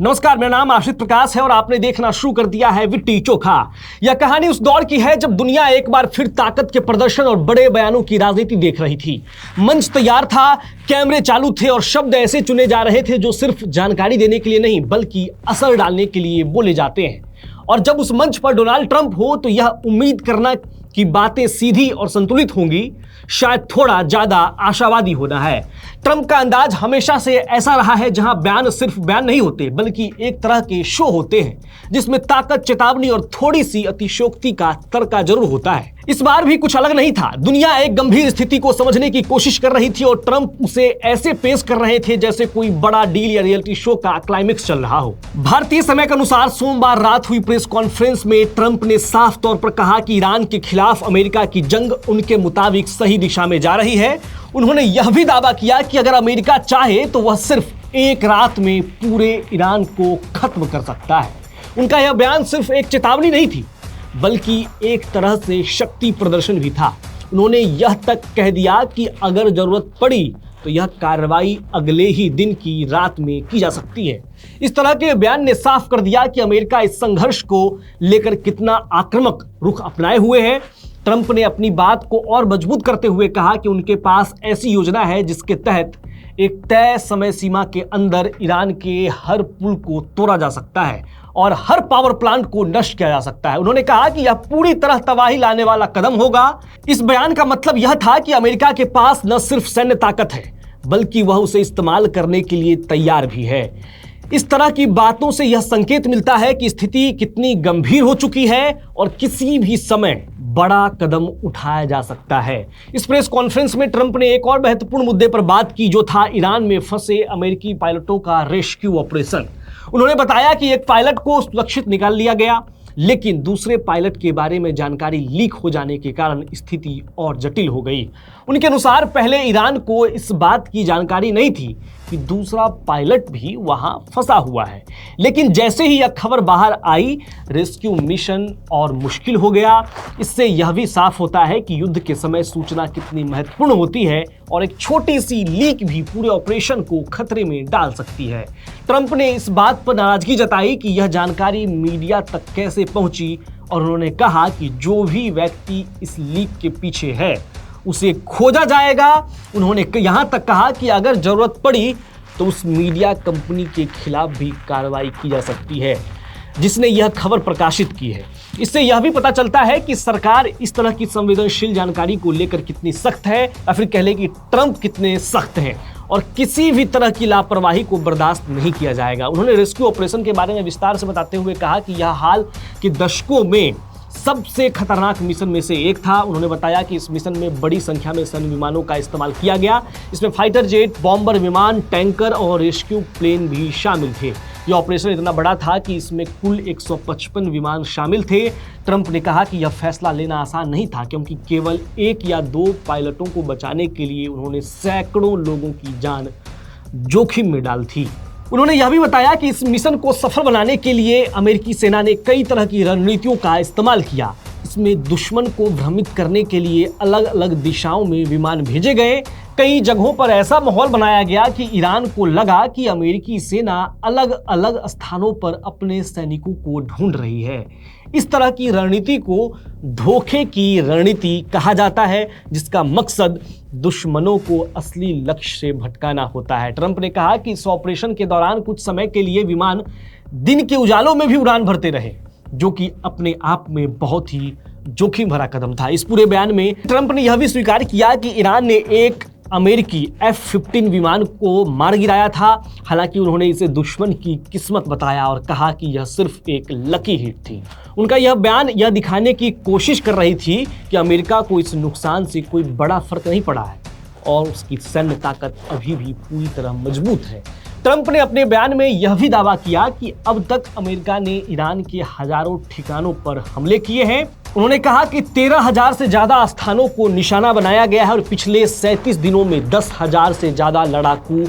नमस्कार, मेरा नाम आशित प्रकाश है और आपने देखना शुरू कर दिया है विट्टी चोखा। यह कहानी उस दौर की है जब दुनिया एक बार फिर ताकत के प्रदर्शन और बड़े बयानों की राजनीति देख रही थी। मंच तैयार था, कैमरे चालू थे और शब्द ऐसे चुने जा रहे थे जो सिर्फ जानकारी देने के लिए नहीं बल्कि असर डालने के लिए बोले जाते हैं। और जब उस मंच पर डोनाल्ड ट्रंप हो तो यह उम्मीद करना कि बातें सीधी और संतुलित होंगी शायद थोड़ा ज्यादा आशावादी होना है। ट्रंप का अंदाज हमेशा से ऐसा रहा है जहां बयान सिर्फ बयान नहीं होते बल्कि एक तरह के शो होते हैं जिसमें ताकत, चेतावनी और थोड़ी सी अतिशयोक्ति का तड़का जरूर होता है। इस बार भी कुछ अलग नहीं था। दुनिया एक गंभीर स्थिति को समझने की कोशिश कर रही थी और ट्रंप उसे ऐसे पेश कर रहे थे जैसे कोई बड़ा डील या रियलिटी शो का क्लाइमेक्स चल रहा हो। भारतीय समय के अनुसार सोमवार रात हुई प्रेस कॉन्फ्रेंस में ट्रंप ने साफ तौर पर कहा कि ईरान के खिलाफ अमेरिका की जंग उनके मुताबिक सही दिशा में जा रही है। उन्होंने यह भी दावा किया कि अगर अमेरिका चाहे तो वह सिर्फ एक रात में पूरे ईरान को खत्म कर सकता है। उनका यह बयान सिर्फ एक चेतावनी नहीं थी बल्कि एक तरह से शक्ति प्रदर्शन भी था। उन्होंने यह तक कह दिया कि अगर जरूरत पड़ी तो यह कार्रवाई अगले ही दिन की रात में की जा सकती है। इस तरह के बयान ने साफ कर दिया कि अमेरिका इस संघर्ष को लेकर कितना आक्रामक रुख अपनाए हुए है। ट्रंप ने अपनी बात को और मजबूत करते हुए कहा कि उनके पास ऐसी योजना है जिसके तहत एक तय समय सीमा के अंदर ईरान के हर पुल को तोड़ा जा सकता है और हर पावर प्लांट को नष्ट किया जा सकता है। उन्होंने कहा कि यह पूरी तरह तबाही लाने वाला कदम होगा। इस बयान का मतलब यह था कि अमेरिका के पास न सिर्फ सैन्य ताकत है बल्कि वह उसे इस्तेमाल करने के लिए तैयार भी है। इस तरह की बातों से यह संकेत मिलता है कि स्थिति कितनी गंभीर हो चुकी है और किसी भी समय बड़ा कदम उठाया जा सकता है। इस प्रेस कॉन्फ्रेंस में ट्रंप ने एक और महत्वपूर्ण मुद्दे पर बात की जो था ईरान में फंसे अमेरिकी पायलटों का रेस्क्यू ऑपरेशन। उन्होंने बताया कि एक पायलट को सुरक्षित निकाल लिया गया लेकिन दूसरे पायलट के बारे में जानकारी लीक हो जाने के कारण स्थिति और जटिल हो गई। उनके अनुसार पहले ईरान को इस बात की जानकारी नहीं थी कि दूसरा पायलट भी वहां फंसा हुआ है, लेकिन जैसे ही यह खबर बाहर आई रेस्क्यू मिशन और मुश्किल हो गया। इससे यह भी साफ होता है कि युद्ध के समय सूचना कितनी महत्वपूर्ण होती है और एक छोटी सी लीक भी पूरे ऑपरेशन को खतरे में डाल सकती है। ट्रंप ने इस बात पर नाराजगी जताई कि यह जानकारी मीडिया तक कैसे पहुंची और उन्होंने कहा कि जो भी व्यक्ति इस लीक के पीछे है उसे खोजा जाएगा। उन्होंने यहां तक कहा कि अगर जरूरत पड़ी तो उस मीडिया कंपनी के खिलाफ भी कार्रवाई की जा सकती है जिसने यह खबर प्रकाशित की है। इससे यह भी पता चलता है कि सरकार इस तरह की संवेदनशील जानकारी को लेकर कितनी सख्त है या फिर कह लें कि ट्रंप कितने सख्त हैं और किसी भी तरह की लापरवाही को बर्दाश्त नहीं किया जाएगा। उन्होंने रेस्क्यू ऑपरेशन के बारे में विस्तार से बताते हुए कहा कि यह हाल के दशकों में सबसे खतरनाक मिशन में से एक था। उन्होंने बताया कि इस मिशन में बड़ी संख्या में सैन्य विमानों का इस्तेमाल किया गया। इसमें फाइटर जेट, बॉम्बर विमान, टैंकर और रेस्क्यू प्लेन भी शामिल थे। यह ऑपरेशन इतना बड़ा था कि इसमें कुल 155 विमान शामिल थे। ट्रंप ने कहा कि यह फैसला लेना आसान नहीं था क्योंकि केवल एक या दो पायलटों को बचाने के लिए उन्होंने सैकड़ों लोगों की जान जोखिम में डाल थी। उन्होंने यह भी बताया कि इस मिशन को सफल बनाने के लिए अमेरिकी सेना ने कई तरह की रणनीतियों का इस्तेमाल किया। इसमें दुश्मन को भ्रमित करने के लिए अलग अलग दिशाओं में विमान भेजे गए। कई जगहों पर ऐसा माहौल बनाया गया कि ईरान को लगा कि अमेरिकी सेना अलग अलग स्थानों पर अपने सैनिकों को ढूंढ रही है। इस तरह की रणनीति को धोखे की रणनीति कहा जाता है जिसका मकसद दुश्मनों को असली लक्ष्य से भटकाना होता है। ट्रंप ने कहा कि इस ऑपरेशन के दौरान कुछ समय के लिए विमान दिन के उजालों में भी उड़ान भरते रहे जो कि अपने आप में बहुत ही जोखिम भरा कदम था। इस पूरे बयान में ट्रंप ने यह भी स्वीकार किया कि ईरान ने एक अमेरिकी F-15 विमान को मार गिराया था। हालांकि उन्होंने इसे दुश्मन की किस्मत बताया और कहा कि यह सिर्फ एक लकी हिट थी। उनका यह बयान यह दिखाने की कोशिश कर रही थी कि अमेरिका को इस नुकसान से कोई बड़ा फर्क नहीं पड़ा है और उसकी सैन्य ताकत अभी भी पूरी तरह मजबूत है। ट्रंप ने अपने बयान में यह भी दावा किया कि अब तक अमेरिका ने ईरान के हजारों ठिकानों पर हमले किए हैं। उन्होंने कहा कि 13,000 से ज्यादा स्थानों को निशाना बनाया गया है और पिछले 37 दिनों में 10,000 से ज्यादा लड़ाकू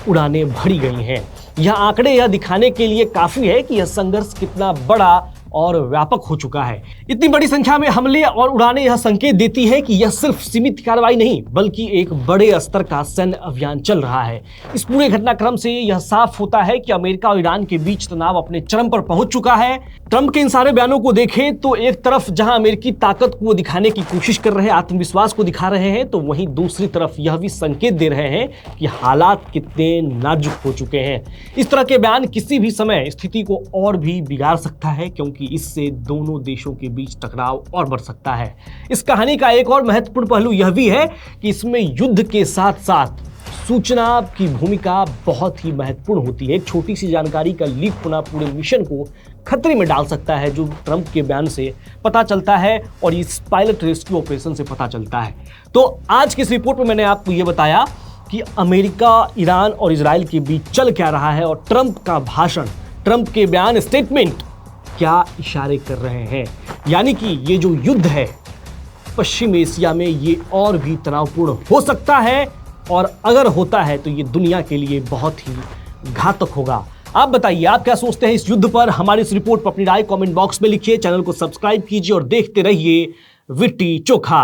उड़ानें भरी गई हैं। यह आंकड़े यह दिखाने के लिए काफी है कि यह संघर्ष कितना बड़ा और व्यापक हो चुका है। इतनी बड़ी संख्या में हमले और उड़ानें यह संकेत देती है कि यह सिर्फ सीमित कार्रवाई नहीं बल्कि एक बड़े स्तर का सैन्य अभियान चल रहा है। इस पूरे घटनाक्रम से यह साफ होता है कि अमेरिका और ईरान के बीच तनाव अपने चरम पर पहुंच चुका है। ट्रंप के इन सारे बयानों को देखें तो एक तरफ जहां अमेरिकी ताकत को दिखाने की कोशिश कर रहे हैं, आत्मविश्वास को दिखा रहे हैं, तो वहीं दूसरी तरफ यह भी संकेत दे रहे हैं कि हालात कितने नाजुक हो चुके हैं। इस तरह के बयान किसी भी समय स्थिति को और भी बिगाड़ सकता है, क्योंकि इससे दोनों देशों के बीच टकराव और बढ़ सकता है। इस कहानी का एक और महत्वपूर्ण पहलू यह भी है कि इसमें युद्ध के साथ साथ सूचना की भूमिका बहुत ही महत्वपूर्ण होती है। एक छोटी सी जानकारी का लीक होना पूरे मिशन को खतरे में डाल सकता है, जो ट्रंप के बयान से पता चलता है और इस पायलट रेस्क्यू ऑपरेशन से पता चलता है। तो आज की इस रिपोर्ट में मैंने आपको यह बताया कि अमेरिका, ईरान और इजराइल के बीच चल क्या रहा है और ट्रंप का भाषण, ट्रंप के बयान, स्टेटमेंट क्या इशारे कर रहे हैं। यानी कि ये जो युद्ध है पश्चिम एशिया में, ये और भी तनावपूर्ण हो सकता है और अगर होता है तो ये दुनिया के लिए बहुत ही घातक होगा। आप बताइए, आप क्या सोचते हैं इस युद्ध पर? हमारी इस रिपोर्ट पर अपनी राय कमेंट बॉक्स में लिखिए। चैनल को सब्सक्राइब कीजिए और देखते रहिए विट्टी चोखा।